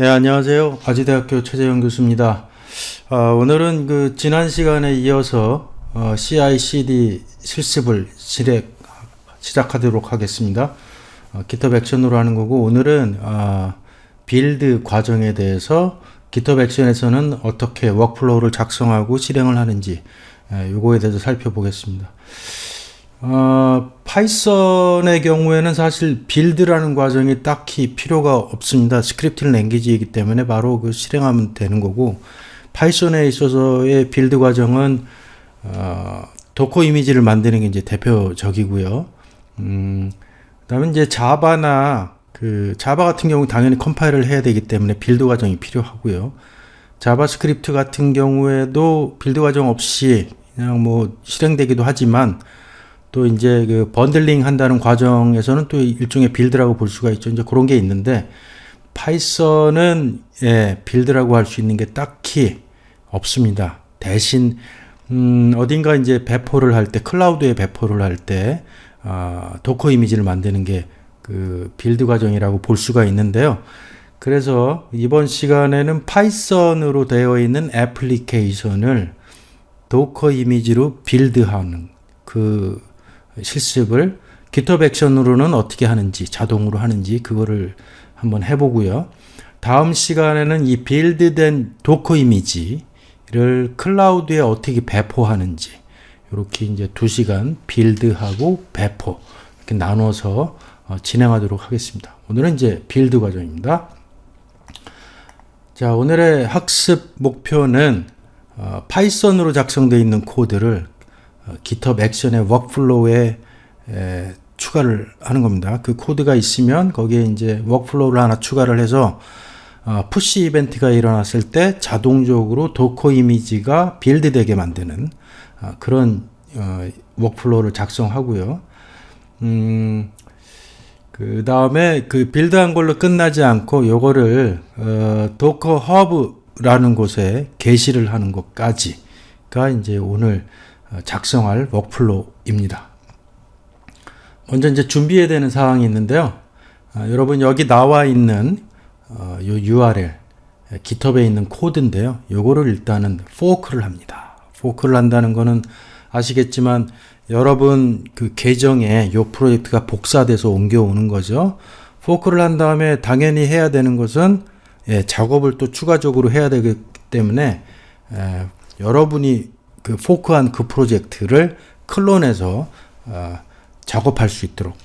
네, 안녕하세요. 아지대학교 최재형 교수입니다. 오늘은 지난 시간에 이어서 CI/CD 실습을 시작하도록 하겠습니다. GitHub 액션으로 하는 거고, 오늘은 빌드 과정에 대해서 GitHub 액션에서는 어떻게 워크플로우를 작성하고 실행을 하는지 요거에 대해서 살펴보겠습니다. 파이썬의 경우에는 사실 빌드라는 과정이 딱히 필요가 없습니다. 스크립팅 랭귀지이기 때문에 바로 실행하면 되는 거고, 파이썬에 있어서의 빌드 과정은 도커 이미지를 만드는 게 이제 대표적이고요. 그다음에 이제 자바나 자바 같은 경우 당연히 컴파일을 해야 되기 때문에 빌드 과정이 필요하고요. 자바스크립트 같은 경우에도 빌드 과정 없이 그냥 실행되기도 하지만, 또 이제 번들링 한다는 과정에서는 또 일종의 빌드라고 볼 수가 있죠. 이제 그런 게 있는데, 파이썬은 빌드라고 할 수 있는 게 딱히 없습니다. 대신 어딘가 이제 배포를 할 때, 클라우드에 배포를 할 때 도커 이미지를 만드는 게 빌드 과정이라고 볼 수가 있는데요. 그래서 이번 시간에는 파이썬으로 되어 있는 애플리케이션을 도커 이미지로 빌드하는 실습을 GitHub 액션으로는 어떻게 하는지, 자동으로 하는지 그거를 한번 해보고요. 다음 시간에는 이 빌드된 도커 이미지를 클라우드에 어떻게 배포하는지, 이렇게 이제 2시간 빌드하고 배포 이렇게 나눠서 진행하도록 하겠습니다. 오늘은 이제 빌드 과정입니다. 자, 오늘의 학습 목표는 파이썬으로 작성되어 있는 코드를 GitHub 액션의 워크플로우에 추가를 하는 겁니다. 그 코드가 있으면 거기에 이제 워크플로우를 하나 추가를 해서 푸시 이벤트가 일어났을 때 자동적으로 도커 이미지가 빌드되게 만드는 그런 워크플로우를 작성하고요. 그 다음에 빌드한 걸로 끝나지 않고 요거를 도커 허브라는 곳에 게시를 하는 것까지가 이제 오늘 작성할 워크플로우입니다. 먼저 이제 준비해야 되는 사항이 있는데요. 여러분 여기 나와 있는 요 URL GitHub에 있는 코드인데요. 요거를 일단은 포크를 합니다. 포크를 한다는 거는 아시겠지만 여러분 계정에 요 프로젝트가 복사돼서 옮겨오는 거죠. 포크를 한 다음에 당연히 해야 되는 것은 작업을 또 추가적으로 해야 되기 때문에 여러분이 포크한 프로젝트를 클론해서 작업할 수 있도록,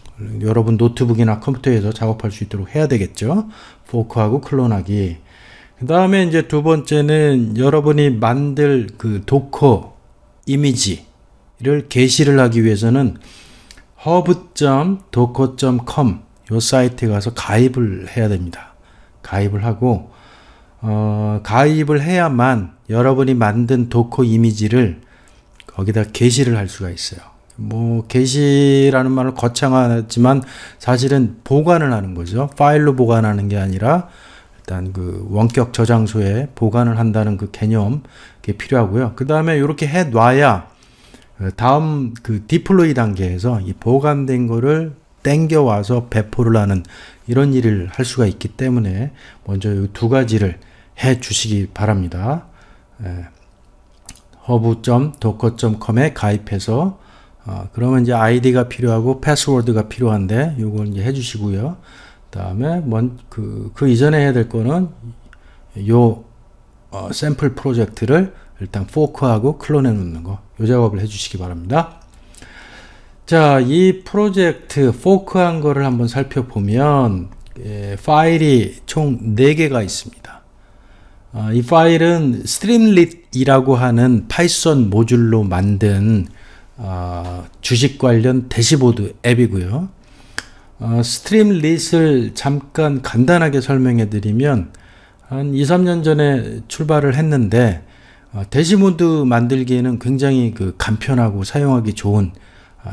여러분 노트북이나 컴퓨터에서 작업할 수 있도록 해야 되겠죠. 포크하고 클론하기. 그 다음에 이제 두 번째는 여러분이 만들 도커 이미지를 게시를 하기 위해서는 hub.docker.com 요 사이트에 가서 가입을 해야 됩니다. 가입을 하고 가입을 해야만 여러분이 만든 도커 이미지를 거기다 게시를 할 수가 있어요. 게시라는 말은 거창하지만 사실은 보관을 하는 거죠. 파일로 보관하는 게 아니라 일단 원격 저장소에 보관을 한다는 개념이 필요하고요. 그 다음에 이렇게 해 놔야 다음 디플로이 단계에서 이 보관된 거를 땡겨 와서 배포를 하는 이런 일을 할 수가 있기 때문에 먼저 이 두 가지를 해 주시기 바랍니다. hub.docker.com에 가입해서 그러면 이제 아이디가 필요하고 패스워드가 필요한데 요걸 이제 해 주시고요. 그다음에 그 이전에 해야 될 거는 요 샘플 프로젝트를 일단 포크하고 클론해 놓는 거, 요 작업을 해 주시기 바랍니다. 자, 이 프로젝트 포크한 거를 한번 살펴보면 파일이 총 4개가 있습니다. 이 파일은 스트림릿이라고 하는 파이썬 모듈로 만든 주식 관련 대시보드 앱이고요. 스트림릿을 잠깐 간단하게 설명해 드리면 한 2-3년 전에 출발을 했는데 대시보드 만들기에는 굉장히 간편하고 사용하기 좋은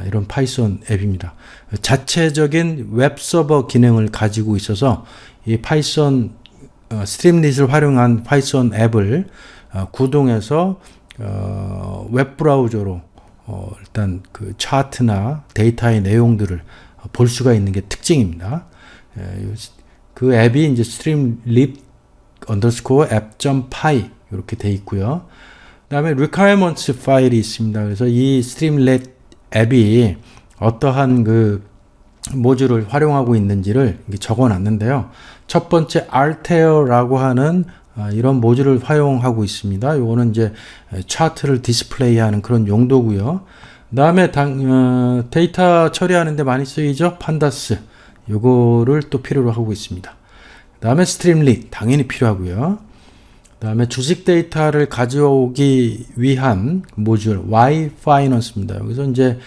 이런 파이썬 앱입니다. 자체적인 웹서버 기능을 가지고 있어서 이 파이썬 스트림릿을 활용한 파이썬 앱을 구동해서 웹브라우저로 일단 차트나 데이터의 내용들을 볼 수가 있는 게 특징입니다. 그 앱이 이제 스트림릿 app.py 이렇게 돼 있고요. 그 다음에 requirements 파일이 있습니다. 그래서 이 스트림릿 앱이 어떠한 그 모듈을 활용하고 있는지를 적어 놨는데요. 첫 번째 Altair라고 하는 이런 모듈을 활용하고 있습니다. 요거는 이제 차트를 디스플레이하는 그런 용도고요. 그 다음에 데이터 처리하는데 많이 쓰이죠. 판다스 요거를 또 필요로 하고 있습니다. 그 다음에 스트림릿 당연히 필요하고요. 그 다음에 주식 데이터를 가져오기 위한 모듈 Y파이낸스입니다. 여기서 이제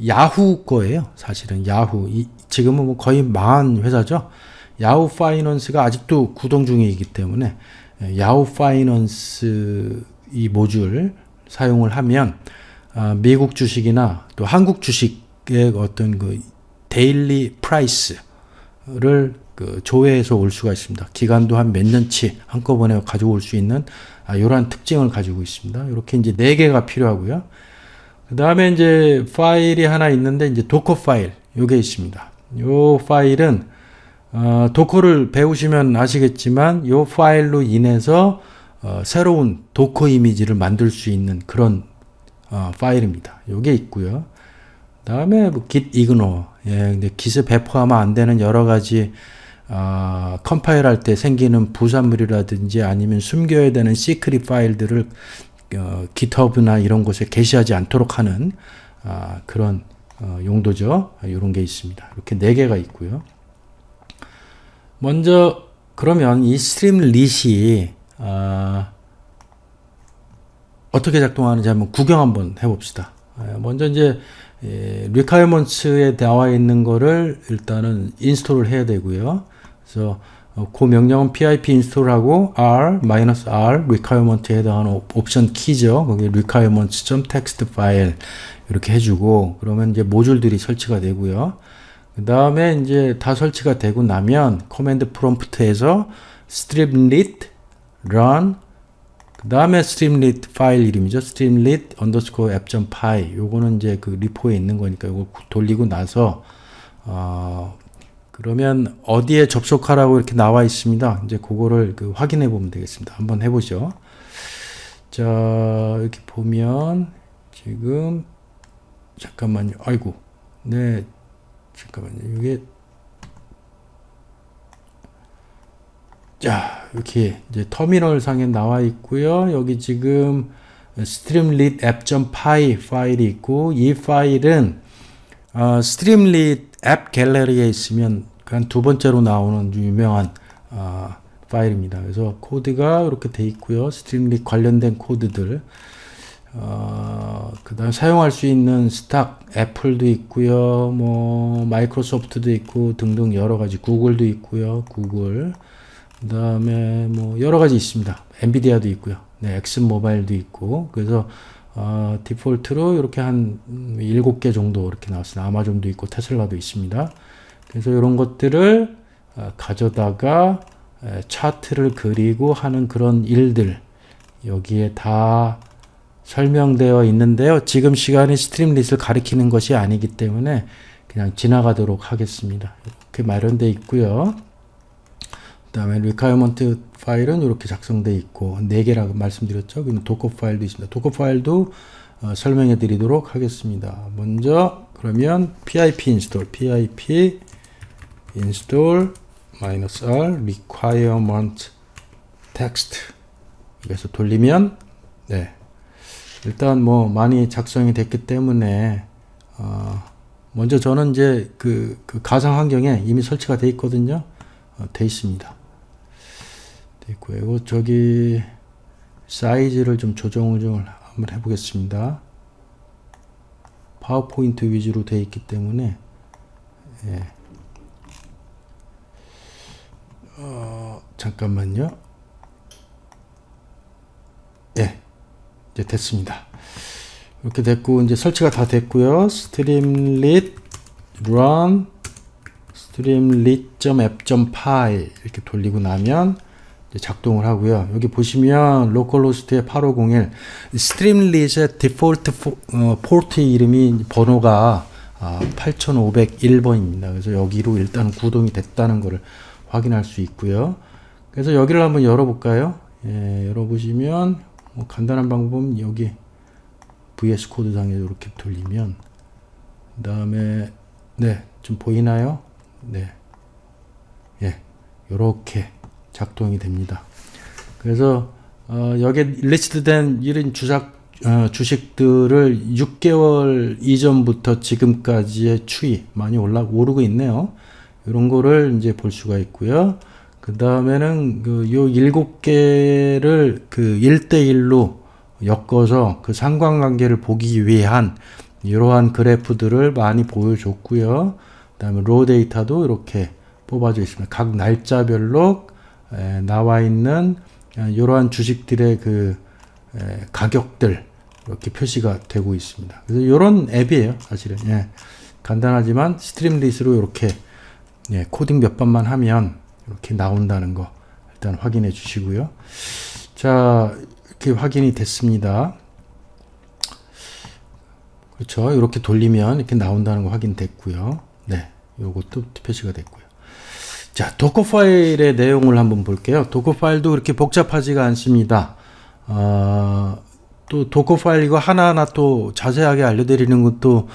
야후 거예요. 사실은 야후. 지금은 뭐 거의 망한 회사죠. 야후 파이낸스가 아직도 구동 중이기 때문에 야후 파이낸스 이 모듈 사용을 하면 미국 주식이나 또 한국 주식의 어떤 그 데일리 프라이스를 조회해서 올 수가 있습니다. 기간도 한 몇 년치 한꺼번에 가져올 수 있는 이러한 특징을 가지고 있습니다. 이렇게 이제 4개가 필요하고요. 그 다음에 이제 파일이 하나 있는데 이제 도커 파일 요게 있습니다. 요 파일은 도커를 배우시면 아시겠지만 요 파일로 인해서 새로운 도커 이미지를 만들 수 있는 그런 파일입니다. 요게 있고요. 그 다음에 뭐 git ignore 근데 git에 배포하면 안 되는 여러 가지 컴파일 할 때 생기는 부산물이라든지 아니면 숨겨야 되는 시크릿 파일들을 GitHub나 이런 곳에 게시하지 않도록 하는 그런 용도죠. 이런 게 있습니다. 이렇게 4개가 있고요. 먼저 그러면 이 스트림릿이 어떻게 작동하는지 한번 구경 한번 해봅시다. 먼저 이제 requirements에 나와 있는 거를 일단은 인스톨을 해야 되고요. 그래서 그 명령은 pip 인스톨하고 r-r requirement에 해당하는 옵션 키죠. 거기 requirements.txt 파일 이렇게 해주고 그러면 이제 모듈들이 설치가 되고요. 그 다음에 이제 다 설치가 되고 나면 커맨드 프롬프트에서 streamlit run 그 다음에 streamlit 파일 이름이죠. streamlit underscore app.py 요거는 이제 그 리포에 있는 거니까 요거 돌리고 나서 그러면 어디에 접속하라고 이렇게 나와 있습니다. 이제 그거를 확인해 보면 되겠습니다. 한번 해보죠. 자, 이렇게 보면 지금 잠깐만요. 아이고, 네, 잠깐만요. 이게 자, 이렇게 이제 터미널 상에 나와 있고요. 여기 지금 streamlit app.py 파일이 있고 이 파일은 streamlit 앱 갤러리에 있으면 한 두 번째로 나오는 유명한 파일입니다. 그래서 코드가 이렇게 돼 있고요. 스트림릿 관련된 코드들 그 다음 사용할 수 있는 스탁 애플도 있고요. 뭐 마이크로소프트도 있고 등등 여러 가지 구글도 있고요. 구글 그 다음에 뭐 여러 가지 있습니다. 엔비디아도 있고요. 네, 엑슨 모바일도 있고 그래서 디폴트로 이렇게 한 7개 정도 이렇게 나왔습니다. 아마존도 있고 테슬라도 있습니다. 그래서 이런 것들을 가져다가 차트를 그리고 하는 그런 일들 여기에 다 설명되어 있는데요. 지금 시간이 스트림릿을 가리키는 것이 아니기 때문에 그냥 지나가도록 하겠습니다. 이렇게 마련되어 있고요. 그 다음에 requirement 파일은 이렇게 작성되어 있고 4개라고 말씀드렸죠. 그리고 도커 파일도 있습니다. 도커 파일도 설명해 드리도록 하겠습니다. 먼저 그러면 pip install -r requirement text 그래서 돌리면 네 일단 뭐 많이 작성이 됐기 때문에 먼저 저는 이제 그 가상 환경에 이미 설치가 돼 있거든요. 돼 있습니다. 돼 있고요. 이거 저기 사이즈를 좀 조정을 한번 해보겠습니다. 파워포인트 위주로 돼 있기 때문에 예. 잠깐만요. 예, 이제 됐습니다. 이렇게 됐고 이제 설치가 다 됐고요. streamlit run streamlit.app.py 이렇게 돌리고 나면 이제 작동을 하고요. 여기 보시면 localhost의 8501 streamlit의 디폴트 포트 이름이 번호가 8501번입니다. 그래서 여기로 일단 구동이 됐다는 것을 확인할 수 있고요. 그래서 여기를 한번 열어볼까요? 예, 열어보시면 뭐 간단한 방법은 여기 VS 코드상에 이렇게 돌리면 그 다음에 네, 좀 보이나요? 네, 예, 이렇게 작동이 됩니다. 그래서 여기에 리스트된 이런 주식들을 6개월 이전부터 지금까지의 추이 많이 오르고 있네요. 이런 거를 이제 볼 수가 있고요. 그 다음에는 요 7개를 그 1대1로 엮어서 그 상관관계를 보기 위한 이러한 그래프들을 많이 보여줬고요. 그 다음에 로 데이터도 이렇게 뽑아져 있습니다. 각 날짜별로 나와 있는 이러한 주식들의 그 가격들 이렇게 표시가 되고 있습니다. 그래서 이런 앱이에요, 사실은. 예, 간단하지만 스트림릿으로 이렇게 코딩 몇 번만 하면 이렇게 나온다는 거 일단 확인해 주시고요. 자, 이렇게 확인이 됐습니다. 그렇죠. 이렇게 돌리면 이렇게 나온다는 거 확인됐고요. 네, 요것도 표시가 됐고요. 자, 도커 파일의 내용을 한번 볼게요. 도커 파일도 그렇게 복잡하지가 않습니다. 또 도커 파일 이거 하나하나 또 자세하게 알려드리는 것도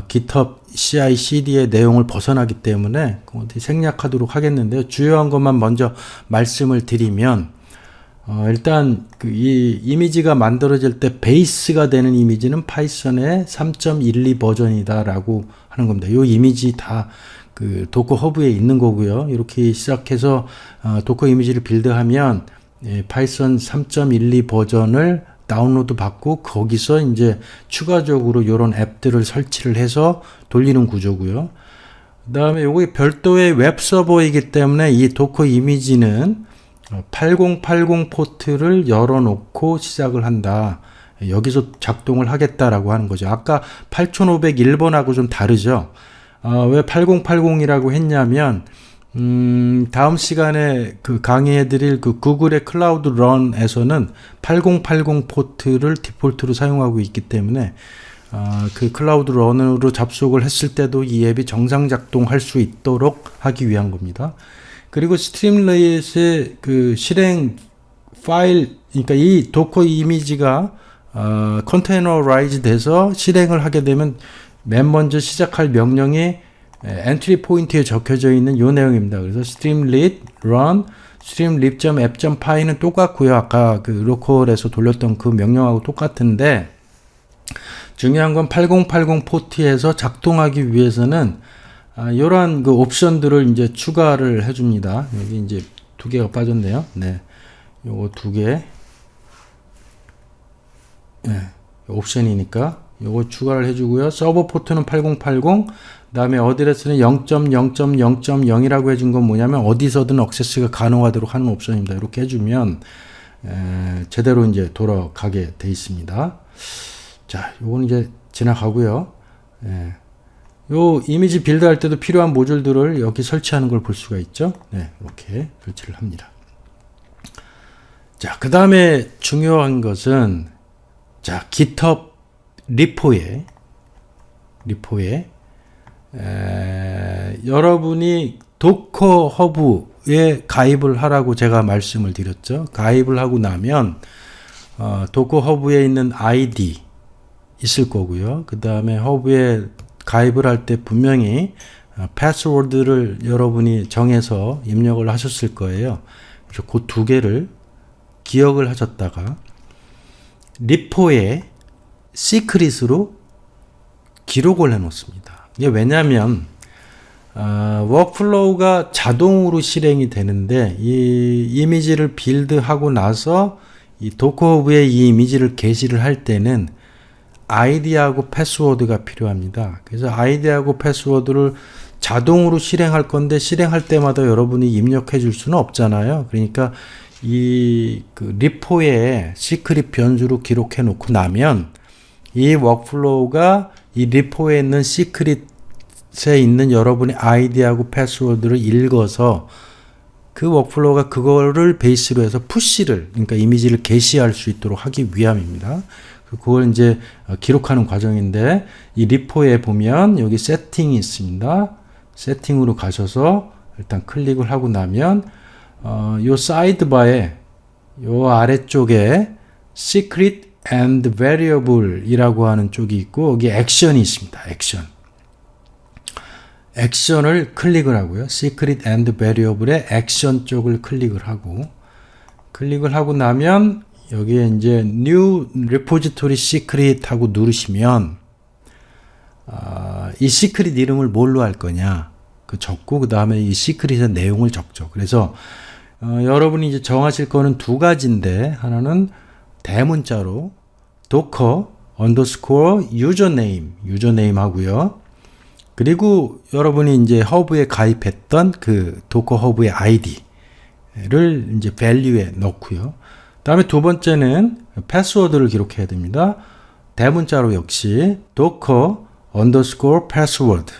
GitHub CI/CD의 내용을 벗어나기 때문에 생략하도록 하겠는데요. 주요한 것만 먼저 말씀을 드리면 일단 이 이미지가 만들어질 때 베이스가 되는 이미지는 파이썬의 3.12 버전이다라고 하는 겁니다. 이 이미지 다 그 도커 허브에 있는 거고요. 이렇게 시작해서 도커 이미지를 빌드하면 파이썬 3.12 버전을 다운로드 받고 거기서 이제 추가적으로 이런 앱들을 설치를 해서 돌리는 구조고요. 그 다음에 요게 별도의 웹 서버이기 때문에 이 도커 이미지는 8080 포트를 열어놓고 시작을 한다. 여기서 작동을 하겠다라고 하는 거죠. 아까 8501번하고 좀 다르죠. 왜 8080이라고 했냐면 다음 시간에 그 강의해드릴 그 구글의 클라우드 런에서는 8080 포트를 디폴트로 사용하고 있기 때문에 그 클라우드 런으로 접속을 했을 때도 이 앱이 정상 작동할 수 있도록 하기 위한 겁니다. 그리고 스트림릿의 그 실행 파일, 그러니까 이 도커 이미지가 컨테이너라이즈 돼서 실행을 하게 되면 맨 먼저 시작할 명령이 엔트리 포인트에 적혀져 있는 이 내용입니다. 그래서 streamlit run streamlit.app.py는 똑같고요. 아까 그 로컬에서 돌렸던 그 명령하고 똑같은데 중요한 건 8080 포트에서 작동하기 위해서는 이러한 그 옵션들을 이제 추가를 해줍니다. 여기 이제 2개가 빠졌네요. 네, 요거 2개. 네, 옵션이니까 요거 추가를 해주고요. 서버 포트는 8080. 다음에 어드레스는 0.0.0.0이라고 해준 건 뭐냐면 어디서든 액세스가 가능하도록 하는 옵션입니다. 이렇게 해주면 제대로 이제 돌아가게 돼 있습니다. 자, 요건 이제 지나가고요. 요 이미지 빌드할 때도 필요한 모듈들을 여기 설치하는 걸 볼 수가 있죠. 네, 이렇게 설치를 합니다. 자, 그 다음에 중요한 것은 자, GitHub 리포에 여러분이 도커 허브에 가입을 하라고 제가 말씀을 드렸죠. 가입을 하고 나면 도커 허브에 있는 아이디 있을 거고요. 그 다음에 허브에 가입을 할 때 분명히 패스워드를 여러분이 정해서 입력을 하셨을 거예요. 그래서 그 2개를 기억을 하셨다가 리포에 시크릿으로 기록을 해 놓습니다. 이게 왜냐면 워크플로우가 자동으로 실행이 되는데 이 이미지를 빌드하고 나서 이 도커 허브에 이 이미지를 게시를 할 때는 아이디하고 패스워드가 필요합니다. 그래서 아이디하고 패스워드를 자동으로 실행할 건데 실행할 때마다 여러분이 입력해 줄 수는 없잖아요. 그러니까 이 그 리포에 시크릿 변수로 기록해 놓고 나면 이 워크플로우가 이 리포에 있는 시크릿에 있는 여러분의 아이디하고 패스워드를 읽어서 그 워크플로우가 그거를 베이스로 해서 푸시를, 그러니까 이미지를 게시할 수 있도록 하기 위함입니다. 그걸 이제 기록하는 과정인데 이 리포에 보면 여기 세팅이 있습니다. 세팅으로 가셔서 일단 클릭을 하고 나면 요 사이드바에 요 아래쪽에 secret and variable 이라고 하는 쪽이 있고 여기 액션이 있습니다. 액션을 클릭을 하고요. secret and variable의 액션 쪽을 클릭을 하고 나면 여기에 이제 new repository secret 하고 누르시면 이 secret 이름을 뭘로 할 거냐 그 적고 그 다음에 이 secret의 내용을 적죠. 그래서 여러분이 이제 정하실 거는 두 가지인데 하나는 대문자로 docker underscore username 하고요. 그리고 여러분이 이제 허브에 가입했던 그 도커 허브의 아이디를 이제 value에 넣고요. 다음에 두 번째는 패스워드를 기록해야 됩니다. 대문자로 역시 docker underscore password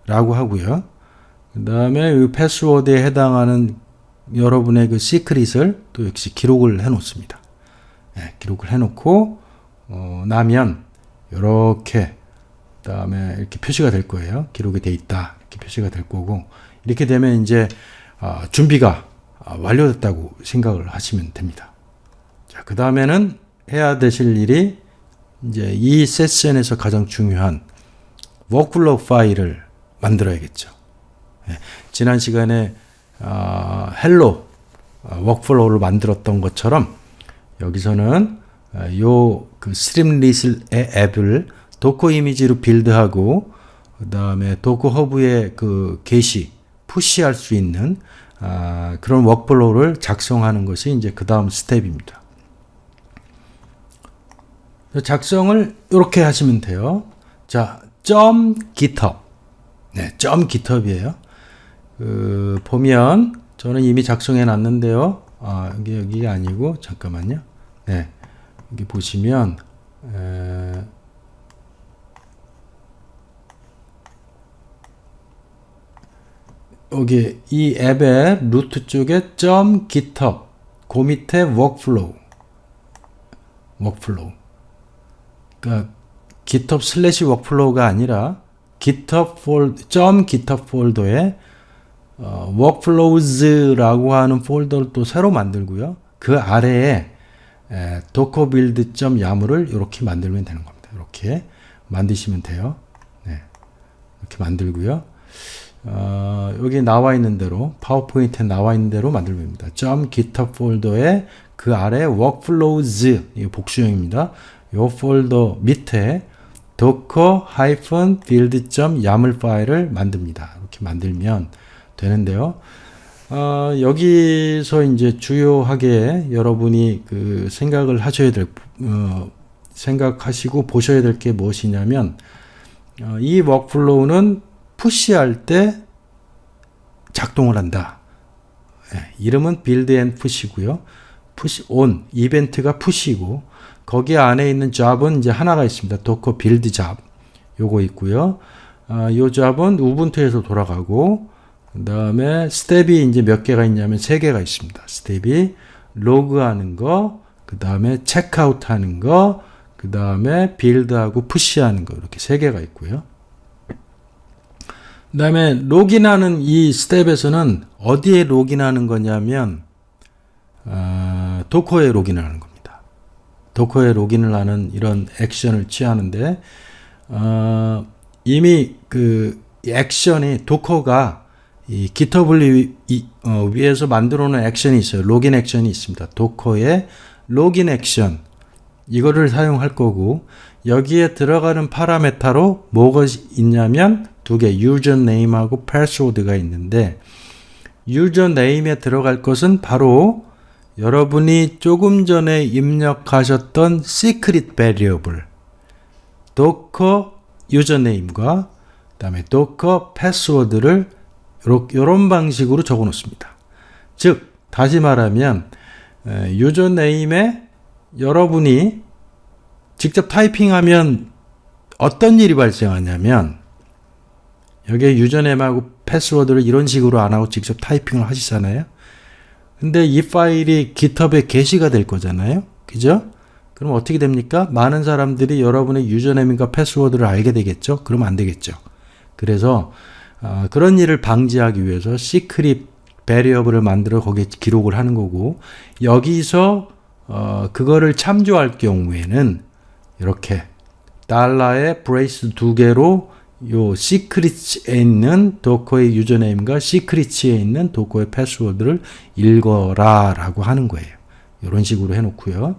라고 하고요. 그 다음에 이 패스워드에 해당하는 여러분의 그 시크릿을 또 역시 기록을 해 놓습니다. 기록을 해 놓고 나면 이렇게 다음에 이렇게 표시가 될 거예요. 기록이 돼 있다. 이렇게 표시가 될 거고 이렇게 되면 이제 준비가 완료됐다고 생각을 하시면 됩니다. 자, 그 다음에는 해야 되실 일이 이제 이 세션에서 가장 중요한 워크플로우 파일을 만들어야겠죠. 지난 시간에 헬로 워크플로우를 만들었던 것처럼 여기서는 요 그 스트림릿의 앱을 도커 이미지로 빌드하고 그 다음에 도커 허브의 그 게시 푸시할 수 있는 그런 워크플로우를 작성하는 것이 이제 그 다음 스텝입니다. 작성을 이렇게 하시면 돼요. 자, .github. 네, .github이에요. 보면 저는 이미 작성해 놨는데요. 여기가 아니고 잠깐만요. 네, 여기 보시면 여기 이 앱의 루트 쪽에 .github 그 밑에 workflow 그러니까 github 슬래시 workflow가 아니라 github 폴더에 workflows라고 하는 폴더를 또 새로 만들고요. 그 아래에 docker build.yaml을 이렇게 만들면 되는 겁니다. 이렇게 만드시면 돼요. 네, 이렇게 만들고요. 여기 나와 있는 대로 파워포인트에 나와 있는 대로 만들면 됩니다. .github 폴더에 그 아래 workflows 이 복수형입니다. 이 폴더 밑에 docker-build.yaml 파일을 만듭니다. 이렇게 만들면 되는데요. 여기서 이제 주요하게 여러분이 그 생각을 하셔야 될 생각하시고 보셔야 될 게 무엇이냐면 이 워크플로우는 푸시할 때 작동을 한다. 이름은 build and push고요. push on 이벤트가 push이고 거기 안에 있는 job은 이제 하나가 있습니다. docker build job 요거 있고요. 요 job은 우분투에서 돌아가고 그 다음에 스텝이 이제 몇 개가 있냐면 3개가 있습니다. 스텝이 로그하는 거, 그 다음에 체크아웃 하는 거, 그 다음에 빌드하고 푸시하는 거 이렇게 3개가 있고요. 그 다음에 로그인하는 이 스텝에서는 어디에 로그인하는 거냐면 도커에 로그인을 하는 겁니다. 도커에 로그인을 하는 이런 액션을 취하는데 이미 그 액션이 도커가 이 GitHub을 위에서 만들어 놓은 액션이 있어요. 로긴 액션이 있습니다. 도커의 로긴 액션 이거를 사용할 거고 여기에 들어가는 파라메타로 뭐가 있냐면 2개 유저네임하고 패스워드가 있는데 유저네임에 들어갈 것은 바로 여러분이 조금 전에 입력하셨던 시크릿 베리어블 도커 유저네임과 그 다음에 도커 패스워드를 이런 방식으로 적어 놓습니다. 즉 다시 말하면 유저네임에 여러분이 직접 타이핑하면 어떤 일이 발생하냐면 여기에 유저네임하고 패스워드를 이런 식으로 안 하고 직접 타이핑을 하시잖아요. 근데 이 파일이 GitHub에 게시가 될 거잖아요. 그죠? 그럼 어떻게 됩니까? 많은 사람들이 여러분의 유저네임과 패스워드를 알게 되겠죠? 그러면 안 되겠죠. 그래서 그런 일을 방지하기 위해서 시크릿 베리어블을 만들어 거기에 기록을 하는 거고, 여기서 그거를 참조할 경우에는 이렇게 달러의 브레이스 두 개로 요 시크릿에 있는 도커의 유저네임과 시크릿에 있는 도커의 패스워드를 읽어라 라고 하는 거예요. 이런 식으로 해놓고요.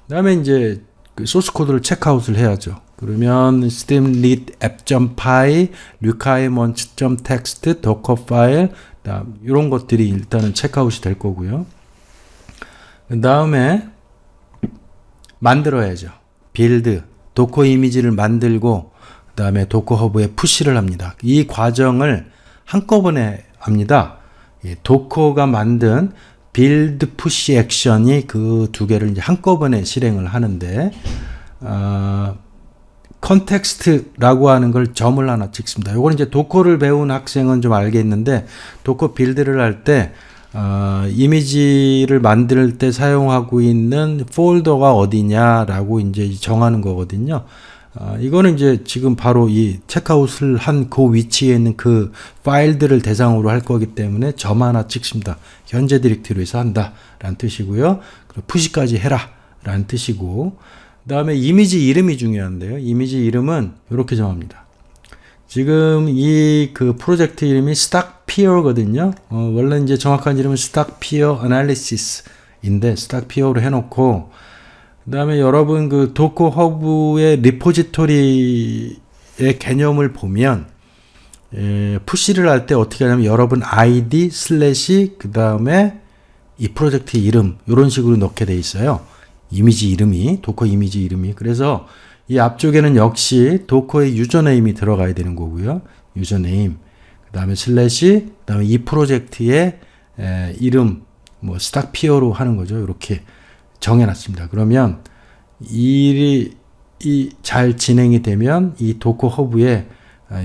그 다음에 이제 그 소스 코드를 체크아웃을 해야죠. 그러면 streamlit app.py, requirements.txt, docker 파일, 이런 것들이 일단은 체크아웃이 될 거고요. 그 다음에 만들어야죠. 빌드, 도커 이미지를 만들고 그 다음에 도커 허브에 푸시를 합니다. 이 과정을 한꺼번에 합니다. 도커가 만든 빌드 푸시 액션이 그 두 개를 이제 한꺼번에 실행을 하는데, 컨텍스트라고 하는 걸 점을 하나 찍습니다. 요거는 이제 도커를 배운 학생은 좀 알겠는데, 도커 빌드를 할 때 이미지를 만들 때 사용하고 있는 폴더가 어디냐라고 이제 정하는 거거든요. 이거는 이제 지금 바로 이 체크아웃을 한 그 위치에 있는 그 파일들을 대상으로 할 거기 때문에 점 하나 찍습니다. 현재 디렉토리에서 한다 라는 뜻이고요. 그리고 푸시까지 해라 라는 뜻이고, 그 다음에 이미지 이름이 중요한데요. 이미지 이름은 이렇게 정합니다. 지금 이 그 프로젝트 이름이 StackPier거든요. 원래 이제 정확한 이름은 StackPier Analysis인데 StackPier로 해놓고, 그 다음에 여러분 그 도커 허브의 리포지토리의 개념을 보면, 푸시를 할 때 어떻게 하냐면 여러분 ID 슬래시 그 다음에 이 프로젝트 이름 이런 식으로 넣게 돼 있어요. 이미지 이름이, 도커 이미지 이름이. 그래서 이 앞쪽에는 역시 도커의 유저네임이 들어가야 되는 거고요. 유저네임, 그 다음에 슬래시, 그 다음에 이 프로젝트의 이름, 뭐 스탁피어로 하는 거죠. 이렇게 정해놨습니다. 그러면 일이 잘 진행이 되면 이 도커 허브에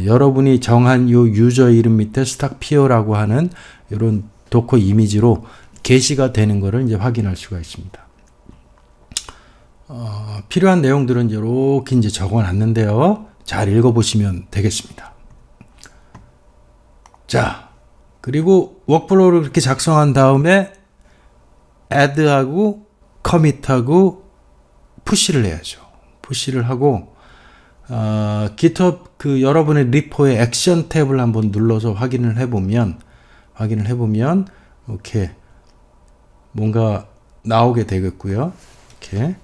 여러분이 정한 요 유저 이름 밑에 스탁피어라고 하는 이런 도커 이미지로 게시가 되는 것을 이제 확인할 수가 있습니다. 필요한 내용들은 이렇게 이제 적어놨는데요. 잘 읽어보시면 되겠습니다. 자, 그리고 워크플로우를 이렇게 작성한 다음에 add하고 commit하고 푸시를 해야죠. 푸시를 하고 GitHub 그 여러분의 리포의 액션 탭을 한번 눌러서 확인을 해보면 이렇게 뭔가 나오게 되겠고요. 이렇게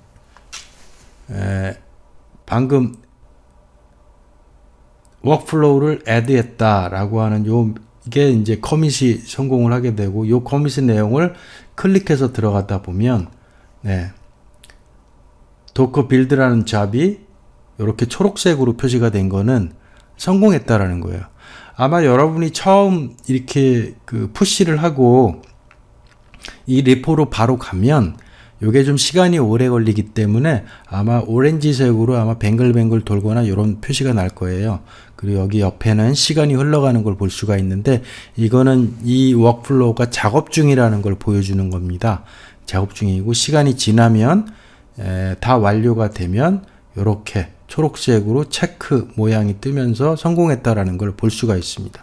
방금 워크플로우를 add했다라고 하는 이게 이제 커밋이 성공을 하게 되고, 요 커밋의 내용을 클릭해서 들어가다 보면 도커 빌드라는 잡이 이렇게 초록색으로 표시가 된 거는 성공했다라는 거예요. 아마 여러분이 처음 이렇게 그 푸시를 하고 이 리포로 바로 가면 요게 좀 시간이 오래 걸리기 때문에 아마 오렌지색으로 아마 뱅글뱅글 돌거나 이런 표시가 날 거예요. 그리고 여기 옆에는 시간이 흘러가는 걸 볼 수가 있는데, 이거는 이 워크플로우가 작업 중이라는 걸 보여주는 겁니다. 작업 중이고 시간이 지나면 다 완료가 되면 이렇게 초록색으로 체크 모양이 뜨면서 성공했다라는 걸 볼 수가 있습니다.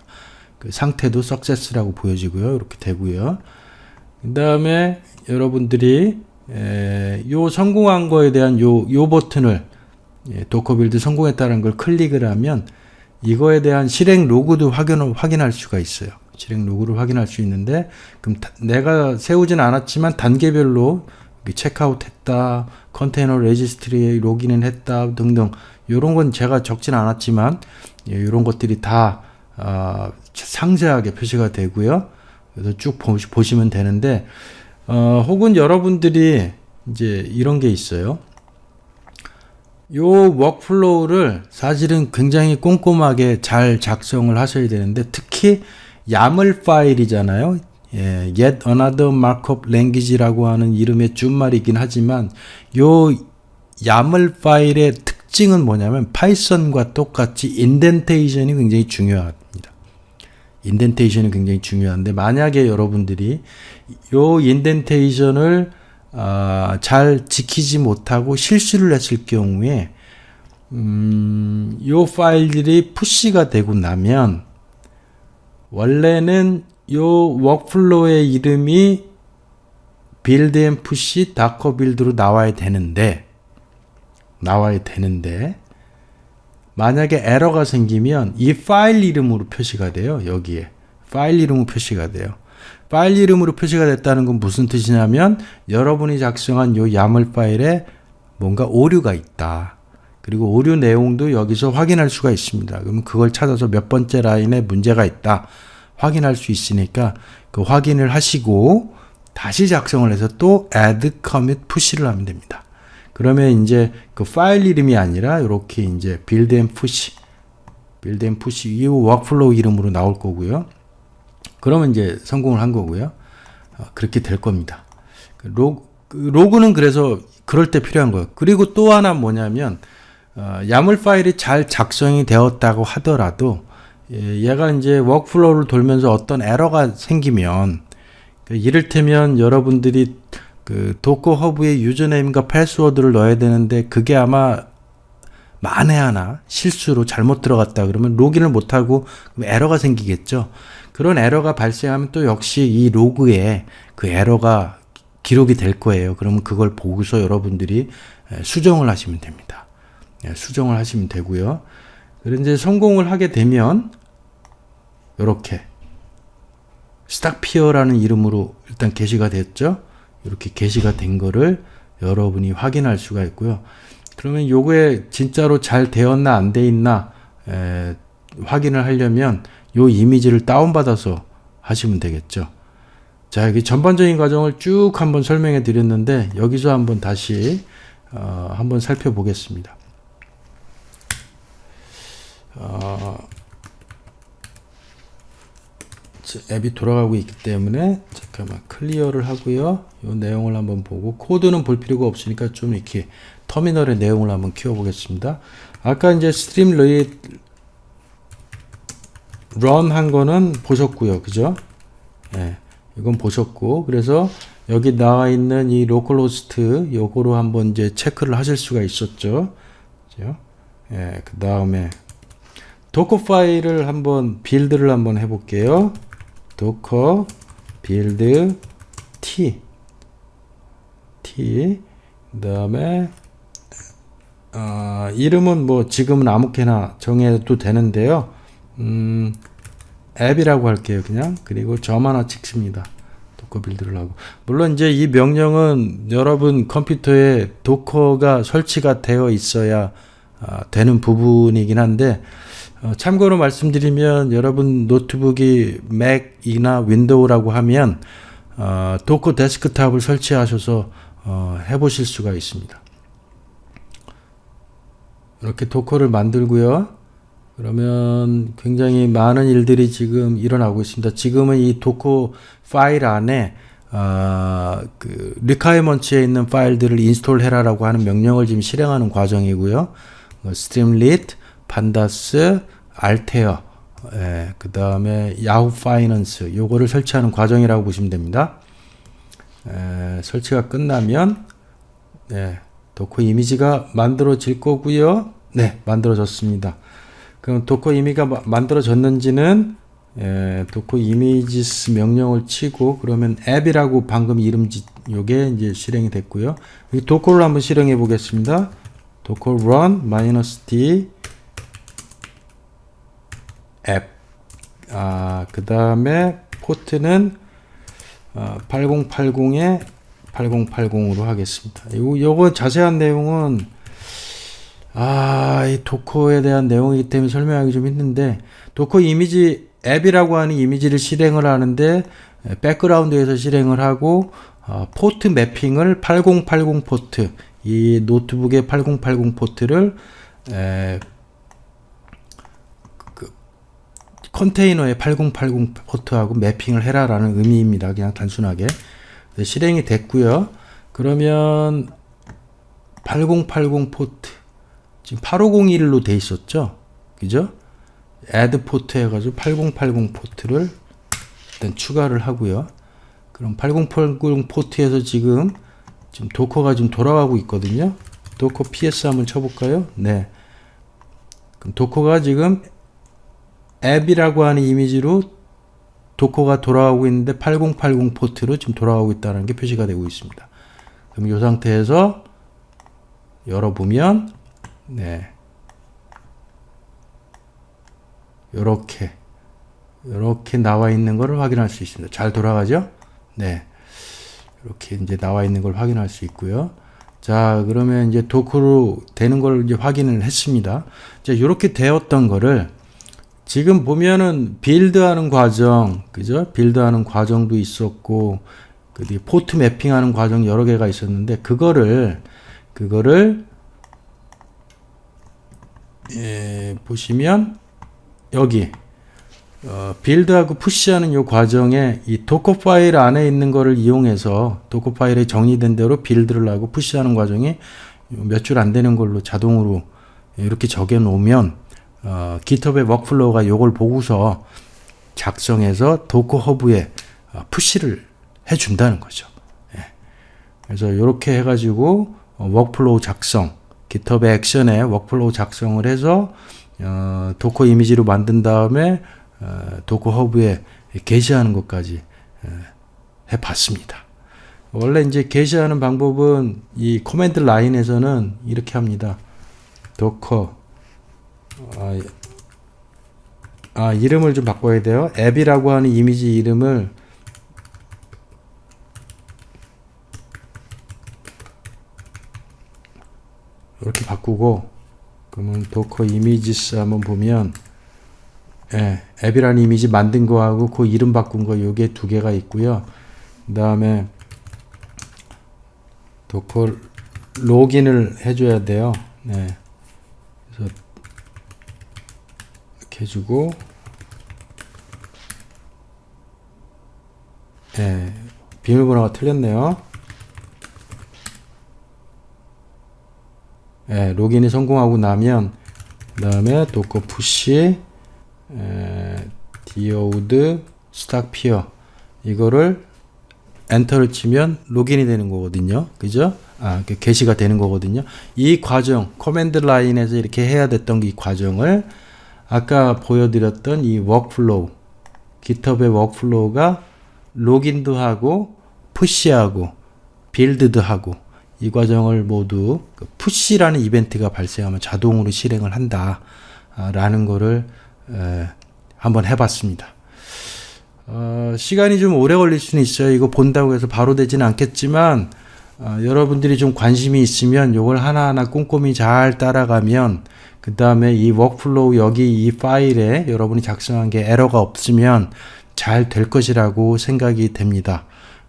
그 상태도 success라고 보여지고요. 이렇게 되고요. 그 다음에 여러분들이 요 성공한 거에 대한 요 버튼을 도커 빌드 성공했다는 걸 클릭을 하면 이거에 대한 실행 로그도 확인할 수가 있어요. 실행 로그를 확인할 수 있는데, 그럼 내가 세우진 않았지만 단계별로 체크아웃 했다, 컨테이너 레지스트리에 로그인을 했다 등등, 이런 건 제가 적진 않았지만 이런 것들이 다 상세하게 표시가 되고요. 그래서 쭉 보시면 되는데, 혹은 여러분들이 이제 이런 게 있어요. 요 워크플로우를 사실은 굉장히 꼼꼼하게 잘 작성을 하셔야 되는데, 특히 YAML 파일이잖아요. Yet Another Markup Language라고 하는 이름의 준말이긴 하지만, 요 YAML 파일의 특징은 뭐냐면 파이썬과 똑같이 인덴테이션이 굉장히 중요합니다. 인덴테이션이 굉장히 중요한데, 만약에 여러분들이 요 인덴테이션을 잘 지키지 못하고 실수를 했을 경우에 요 파일들이 푸시가 되고 나면 원래는 요 워크플로우의 이름이 build and push docker build로 나와야 되는데 만약에 에러가 생기면 이 파일 이름으로 표시가 돼요. 여기에 파일 이름으로 표시가 돼요. 파일 이름으로 표시가 됐다는 건 무슨 뜻이냐면 여러분이 작성한 요 YAML 파일에 뭔가 오류가 있다. 그리고 오류 내용도 여기서 확인할 수가 있습니다. 그러면 그걸 찾아서 몇 번째 라인에 문제가 있다 확인할 수 있으니까 그 확인을 하시고 다시 작성을 해서 또 add, commit, push를 하면 됩니다. 그러면 이제 그 파일 이름이 아니라 이렇게 이제 build and push 이 워크플로우 이름으로 나올 거고요. 그러면 이제 성공을 한 거고요. 그렇게 될 겁니다. 로그는 그래서 그럴 때 필요한 거예요. 그리고 또 하나 뭐냐면 YAML 파일이 잘 작성이 되었다고 하더라도 얘가 이제 워크플로우를 돌면서 어떤 에러가 생기면 이를테면 여러분들이 그 도커 허브에 유저네임과 패스워드를 넣어야 되는데 그게 아마 만에 하나 실수로 잘못 들어갔다 그러면 로그인을 못하고 에러가 생기겠죠. 그런 에러가 발생하면 또 역시 이 로그에 그 에러가 기록이 될 거예요. 그러면 그걸 보고서 여러분들이 수정을 하시면 됩니다. 수정을 하시면 되고요. 그런데 이제 성공을 하게 되면 이렇게 스탁피어라는 이름으로 일단 게시가 됐죠. 이렇게 게시가 된 거를 여러분이 확인할 수가 있고요. 그러면 요게 진짜로 잘 되었나 안 돼 있나 확인을 하려면 요 이미지를 다운받아서 하시면 되겠죠. 자, 여기 전반적인 과정을 쭉 한번 설명해 드렸는데 여기서 한번 다시 한번 살펴보겠습니다. 앱이 돌아가고 있기 때문에 잠깐만 클리어를 하고요. 이 내용을 한번 보고 코드는 볼 필요가 없으니까 좀 이렇게 터미널의 내용을 한번 키워보겠습니다. 아까 이제 스트림 런 한 거는 보셨고요. 그죠? 네, 이건 보셨고 그래서 여기 나와 있는 이 로컬호스트 요거로 한번 이제 체크를 하실 수가 있었죠. 그죠? 예, 그 다음에 도커 파일을 한번 빌드를 한번 해볼게요. 도커 빌드 t 그 다음에 이름은 뭐 지금은 아무렇게나 정해도 되는데요. 앱이라고 할게요. 그냥 그리고 점 하나 찍습니다. 도커 빌드를 하고 물론 이제 이 명령은 여러분 컴퓨터에 도커가 설치가 되어 있어야 되는 부분이긴 한데 참고로 말씀드리면 여러분 노트북이 맥이나 윈도우라고 하면 도커 데스크탑을 설치하셔서 해보실 수가 있습니다. 이렇게 도커를 만들고요. 그러면 굉장히 많은 일들이 지금 일어나고 있습니다. 지금은 이 도커 파일 안에 그 requirements에 있는 파일들을 인스톨 해라라고 하는 명령을 지금 실행하는 과정이고요. 스트림릿, 판다스, 알테어, 그 다음에 야후 파이낸스 요거를 설치하는 과정이라고 보시면 됩니다. 설치가 끝나면 도커 이미지가 만들어질 거고요. 네, 만들어졌습니다. 그럼 도커 이미지가 만들어졌는지는 도커 이미지스 명령을 치고 그러면 앱이라고 방금 요게 이제 실행이 됐고요. 이 도커를 한번 실행해 보겠습니다. 도커 run -d 앱. 그 다음에 포트는 8080에 8080으로 하겠습니다. 요거 자세한 내용은 이 도커에 대한 내용이기 때문에 설명하기 좀 힘든데 도커 이미지 앱이라고 하는 이미지를 실행을 하는데 백그라운드에서 실행을 하고 포트 매핑을 8080 포트 이 노트북의 8080 포트를 컨테이너의 8080 포트하고 매핑을 해라라는 의미입니다. 그냥 단순하게 실행이 됐고요. 그러면 8080 포트 지금 8501로 돼 있었죠. 그죠? add 포트 해가지고 8080 포트를 일단 추가를 하고요. 그럼 8080 포트에서 지금 도커가 지금 돌아가고 있거든요. 도커 ps 한번 쳐볼까요? 네. 그럼 도커가 지금 앱이라고 하는 이미지로 도커가 돌아가고 있는데 8080 포트로 지금 돌아가고 있다는 게 표시가 되고 있습니다. 그럼 이 상태에서 열어보면 네, 요렇게 나와 있는 것을 확인할 수 있습니다. 잘 돌아가죠? 네, 이렇게 이제 나와 있는 걸 확인할 수 있고요. 자, 그러면 이제 도커로 되는 걸 이제 확인을 했습니다. 자, 이렇게 되었던 거를 지금 보면은 빌드하는 과정, 그죠? 빌드하는 과정도 있었고, 그 포트 매핑하는 과정 여러 개가 있었는데 그거를 보시면 여기 빌드하고 푸시하는 이 과정에 이 도커 파일 안에 있는 거를 이용해서 도커 파일에 정리된 대로 빌드를 하고 푸시하는 과정이 몇 줄 안 되는 걸로 자동으로 이렇게 적어 놓으면 GitHub의 워크플로우가 이걸 보고서 작성해서 도커 허브에 푸시를 해준다는 거죠. 예. 그래서 이렇게 해가지고 워크플로우 작성, GitHub의 액션에 워크플로우 작성을 해서 도커 이미지로 만든 다음에 도커 허브에 게시하는 것까지 해봤습니다. 원래 이제 게시하는 방법은 이 코맨드 라인에서는 이렇게 합니다. 도커 이름을 좀 바꿔야 돼요. 앱이라고 하는 이미지 이름을 이렇게 바꾸고, 그러면 도커 이미지스 한번 보면 앱이라는 이미지 만든 거하고 그 이름 바꾼 거 요게 두 개가 있고요. 그 다음에 도커 로그인을 해줘야 돼요. 네. 그래서 이렇게 해주고, 비밀번호가 틀렸네요. 로그인이 성공하고 나면 그 다음에 도커 푸시 디오드 스탁피어 이거를 엔터를 치면 로그인이 되는 거거든요. 그죠? 게시가 되는 거거든요. 이 과정 커맨드 라인에서 이렇게 해야 됐던 이 과정을 아까 보여드렸던 이 워크플로우 GitHub의 워크플로우가 로그인도 하고 푸시하고 빌드도 하고 이 과정을 모두 푸시라는 이벤트가 발생하면 자동으로 실행을 한다 라는 거를 한번 해봤습니다. 시간이 좀 오래 걸릴 수는 있어요. 이거 본다고 해서 바로 되지는 않겠지만 여러분들이 좀 관심이 있으면 이걸 하나하나 꼼꼼히 잘 따라가면 그 다음에 이 워크플로우 여기 이 파일에 여러분이 작성한 게 에러가 없으면 잘 될 것이라고 생각이 됩니다.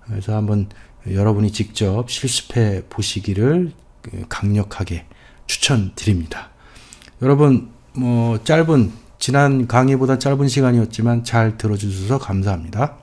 그래서 한번 여러분이 직접 실습해 보시기를 강력하게 추천드립니다. 여러분 지난 강의보다 짧은 시간이었지만 잘 들어주셔서 감사합니다.